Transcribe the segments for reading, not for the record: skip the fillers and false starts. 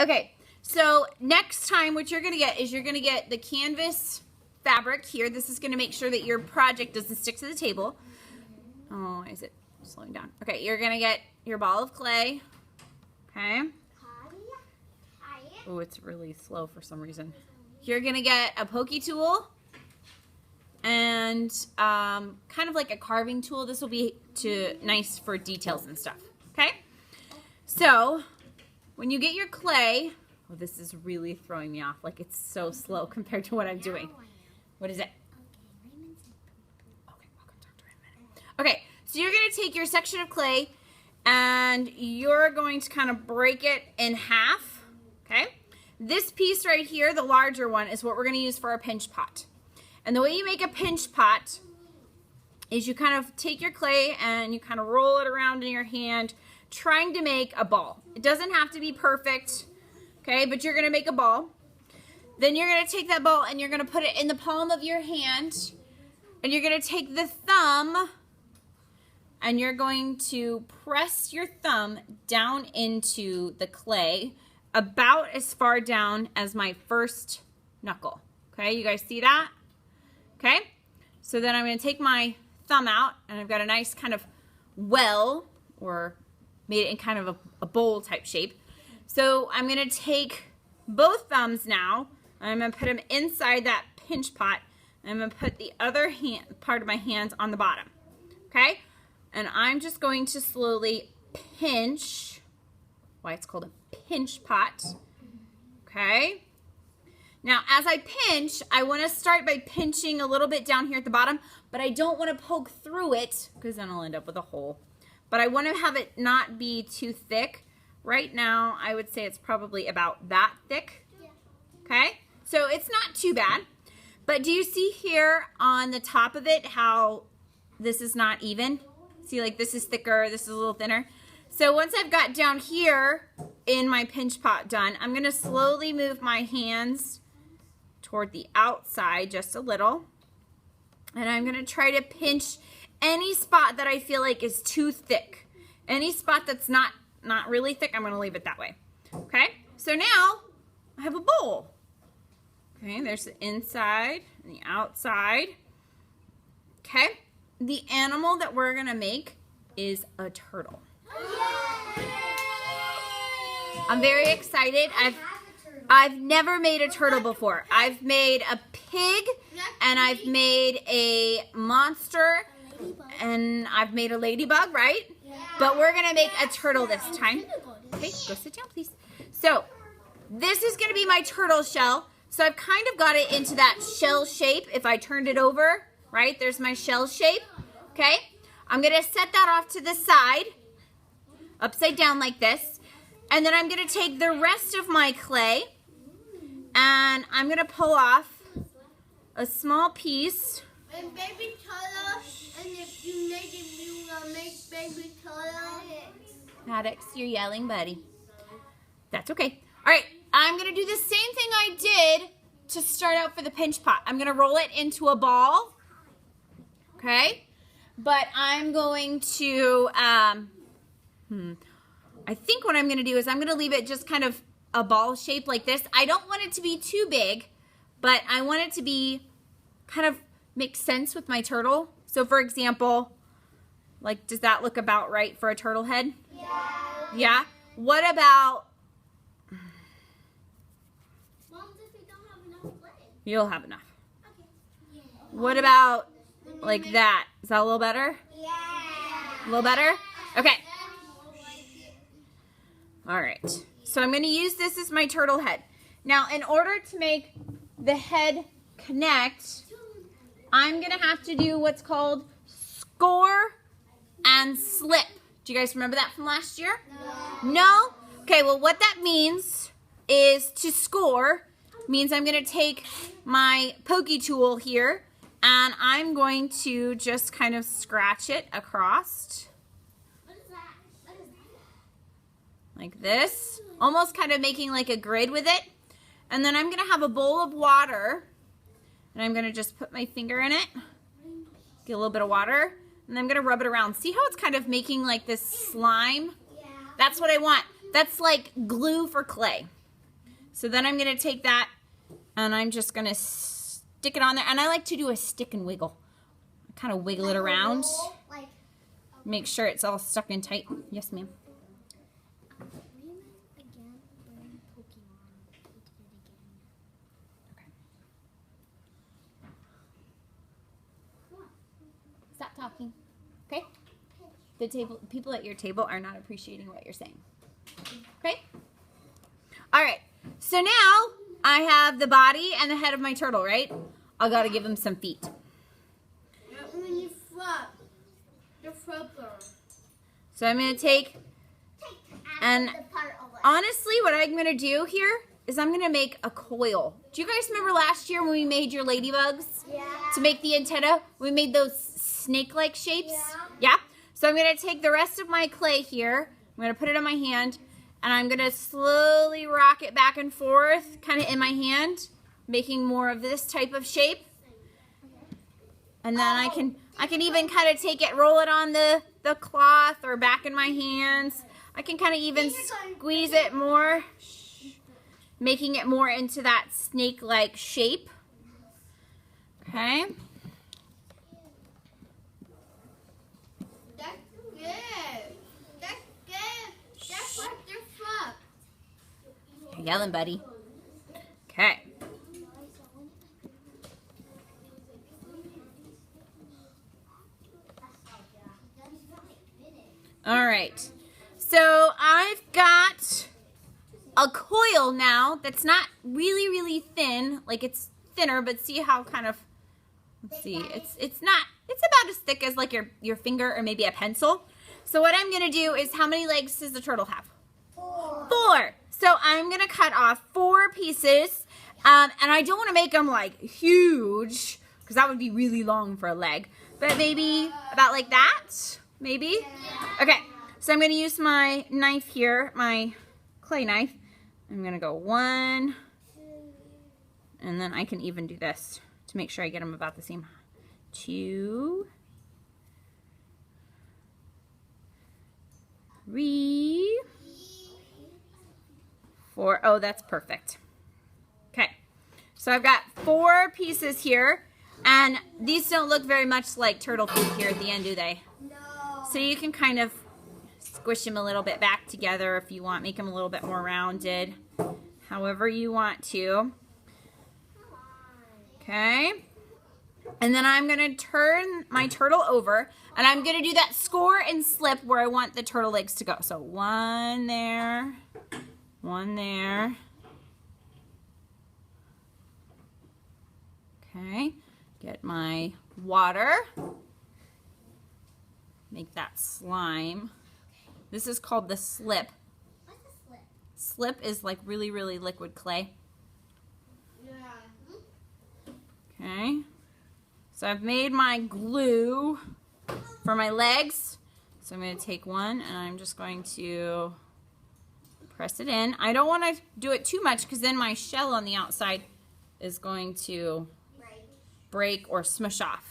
Okay, so next time what you're going to get is you're going to get the canvas fabric here. This is going to make sure that your project doesn't stick to the table. Oh, is it slowing down? Okay, you're going to get your ball of clay. Okay. Oh, it's really slow for some reason. You're going to get a pokey tool and kind of like a carving tool. This will be nice for details and stuff. Okay? So, when you get your clay, oh, this is really throwing me off. Like, it's so slow compared to what I'm doing. What is it? Okay, I'll come talk to her in a minute. Okay, so you're going to take your section of clay and you're going to kind of break it in half. Okay? This piece right here, the larger one, is what we're going to use for our pinch pot. And the way you make a pinch pot is you kind of take your clay and you kind of roll it around in your hand, trying to make a ball. It doesn't have to be perfect, okay, but you're going to make a ball. Then you're going to take that ball and you're going to put it in the palm of your hand, and you're going to take the thumb and you're going to press your thumb down into the clay about as far down as my first knuckle. Okay, you guys see that? Okay, so then I'm going to take my thumb out, and I've got a nice kind of well, or made it in kind of a bowl type shape. So I'm going to take both thumbs now, and I'm going to put them inside that pinch pot, and I'm going to put the other part of my hands on the bottom. Okay, and I'm just going to slowly pinch. Why it's called a pinch pot. Okay. Now, as I pinch, I want to start by pinching a little bit down here at the bottom, but I don't want to poke through it because then I'll end up with a hole. But I want to have it not be too thick. Right now, I would say it's probably about that thick. Okay? So it's not too bad. But do you see here on the top of it how this is not even? See, like this is thicker, this is a little thinner. So once I've got down here in my pinch pot done, I'm going to slowly move my hands toward the outside just a little. And I'm going to try to pinch any spot that I feel like is too thick. Any spot that's not really thick, I'm going to leave it that way. Okay? So now I have a bowl. Okay, there's the inside and the outside. Okay? The animal that we're going to make is a turtle. I'm very excited. I've never made a turtle before. I've made a pig, and I've made a monster, and I've made a ladybug, right? But we're going to make a turtle this time. Okay, go sit down, please. So, this is going to be my turtle shell. So, I've kind of got it into that shell shape. If I turned it over, right, there's my shell shape. Okay, I'm going to set that off to the side, upside down like this. And then I'm going to take the rest of my clay, and I'm going to pull off a small piece. And baby turtle, and if you make it, you will make baby turtle. Maddox, you're yelling, buddy. That's okay. All right, I'm going to do the same thing I did to start out for the pinch pot. I'm going to roll it into a ball, okay? But I'm going to, I think what I'm going to do is I'm going to leave it just kind of a ball shape like this. I don't want it to be too big, but I want it to be kind of make sense with my turtle. So for example, like, does that look about right for a turtle head? Yeah. Yeah? What about... Mom, if we don't have enough clay. You'll have enough. Okay. Yeah. What about like that? Is that a little better? Yeah. A little better? Okay. All right. So I'm going to use this as my turtle head. Now, in order to make the head connect, I'm going to have to do what's called score and slip. Do you guys remember that from last year? No. No? Okay, well, what that means is to score means I'm going to take my pokey tool here, and I'm going to just kind of scratch it across What is that? like this, almost kind of making like a grid with it. And then I'm going to have a bowl of water, and I'm going to just put my finger in it, get a little bit of water, and I'm going to rub it around. See how it's kind of making like this slime? Yeah. That's what I want. That's like glue for clay. So then I'm going to take that and I'm just going to stick it on there. And I like to do a stick and wiggle. Kind of wiggle it around. Make sure it's all stuck in tight. Yes, ma'am. Stop talking. Okay? The people at your table are not appreciating what you're saying. Okay? All right. So now I have the body and the head of my turtle, right? I got to give him some feet. When you flop, the flipper. So I'm going to take, and honestly, what I'm going to do here is I'm going to make a coil. Do you guys remember last year when we made your ladybugs? Yeah. To make the antenna, we made those snake-like shapes? Yeah? So I'm going to take the rest of my clay here, I'm going to put it in my hand, and I'm going to slowly rock it back and forth, kind of in my hand, making more of this type of shape. And then I can even kind of take it, roll it on the cloth or back in my hands. I can kind of even squeeze it more, making it more into that snake-like shape. Okay. That's good. That's good. That's what they're from. You're yelling, buddy. Okay. All right. So I've got a coil now that's not really, really thin. Like it's thinner, but see how kind of, let's see, it's about as thick as like your finger or maybe a pencil. So what I'm going to do is, how many legs does the turtle have? 4. So I'm going to cut off 4 pieces. And I don't want to make them like huge because that would be really long for a leg. But maybe about like that, maybe. Okay, so I'm going to use my knife here, my clay knife. I'm going to go 1, and then I can even do this to make sure I get them about the same. 2, 3, 4. Oh, that's perfect. Okay, so I've got 4 pieces here, and these don't look very much like turtle feet here at the end, do they? No. So you can kind of squish them a little bit back together if you want, make them a little bit more rounded, however you want to. Okay. And then I'm going to turn my turtle over, and I'm going to do that score and slip where I want the turtle legs to go. So 1 there, 1 there. Okay. Get my water. Make that slime. This is called the slip. What's a slip? Slip is like really, really liquid clay. Yeah. Okay. So I've made my glue for my legs. So I'm going to take one and I'm just going to press it in. I don't want to do it too much because then my shell on the outside is going to break or smush off.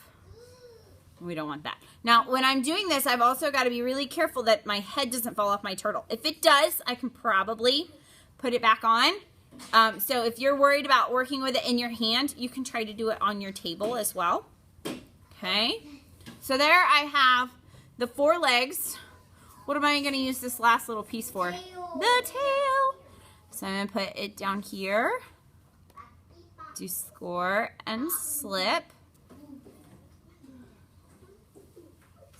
We don't want that. Now, when I'm doing this, I've also got to be really careful that my head doesn't fall off my turtle. If it does, I can probably put it back on. So if you're worried about working with it in your hand, you can try to do it on your table as well. Okay. So there I have the 4 legs. What am I going to use this last little piece for? The tail. So I'm going to put it down here. Do score and slip.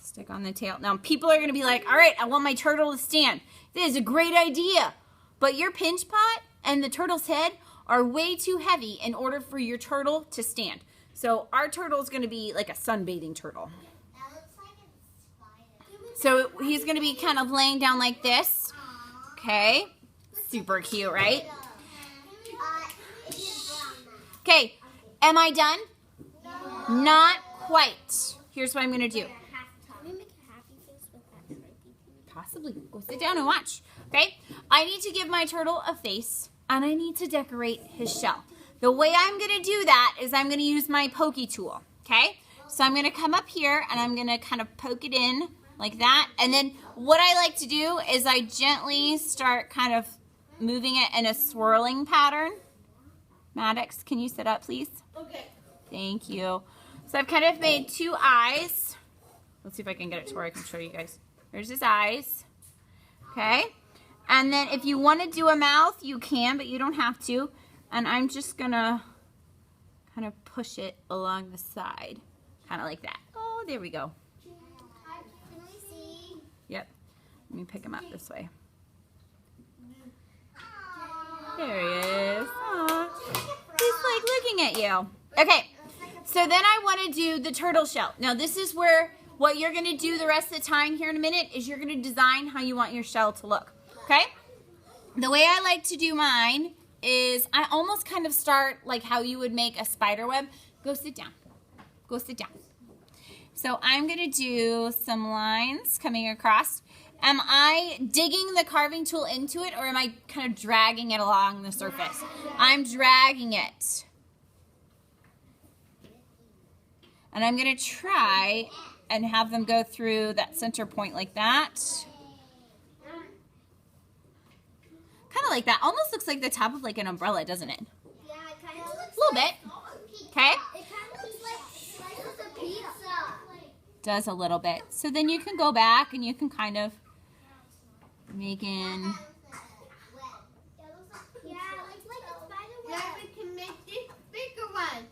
Stick on the tail. Now, people are going to be like, all right, I want my turtle to stand. This is a great idea. But your pinch pot and the turtle's head are way too heavy in order for your turtle to stand. So our turtle is going to be like a sunbathing turtle. That looks like a spider. So he's going to be kind of laying down like this. Okay. Super cute, right? Okay. Am I done? No. Not quite. Here's what I'm going to do. Can we make a happy face with that Sharpie? Possibly. Go sit down and watch. Okay? I need to give my turtle a face, and I need to decorate his shell. The way I'm going to do that is I'm going to use my pokey tool. Okay? So I'm going to come up here, and I'm going to kind of poke it in like that. And then what I like to do is I gently start kind of moving it in a swirling pattern. Maddox, can you sit up, please? Okay. Thank you. So I've kind of made 2 eyes. Let's see if I can get it to where I can show you guys. There's his eyes. Okay. And then if you want to do a mouth, you can, but you don't have to. And I'm just going to kind of push it along the side. Kind of like that. Oh, there we go. Can we see? Yep. Let me pick him up this way. There he is. Aww. He's like looking at you. Okay. So then I want to do the turtle shell. Now this is where what you're going to do the rest of the time here in a minute is you're going to design how you want your shell to look. Okay? The way I like to do mine is I almost kind of start like how you would make a spider web. Go sit down. Go sit down. So I'm going to do some lines coming across. Am I digging the carving tool into it or am I kind of dragging it along the surface? I'm dragging it. And I'm going to try and have them go through that center point like that. Kind of like that. Almost looks like the top of like an umbrella, doesn't it? Yeah, it kind of looks A little like bit. Okay? It kind of looks like slices of pizza. Does a little bit. So then you can go back and you can kind of make in. Yeah, like a spider web. Yeah, we can make this bigger one.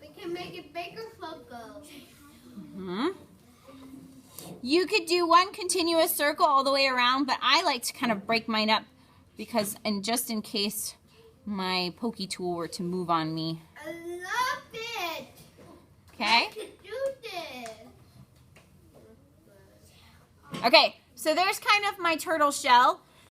We can make it bigger photo. You could do one continuous circle all the way around, but I like to kind of break mine up because, and just in case my pokey tool were to move on me. I love it. Okay? I can do this. Okay, so there's kind of my turtle shell.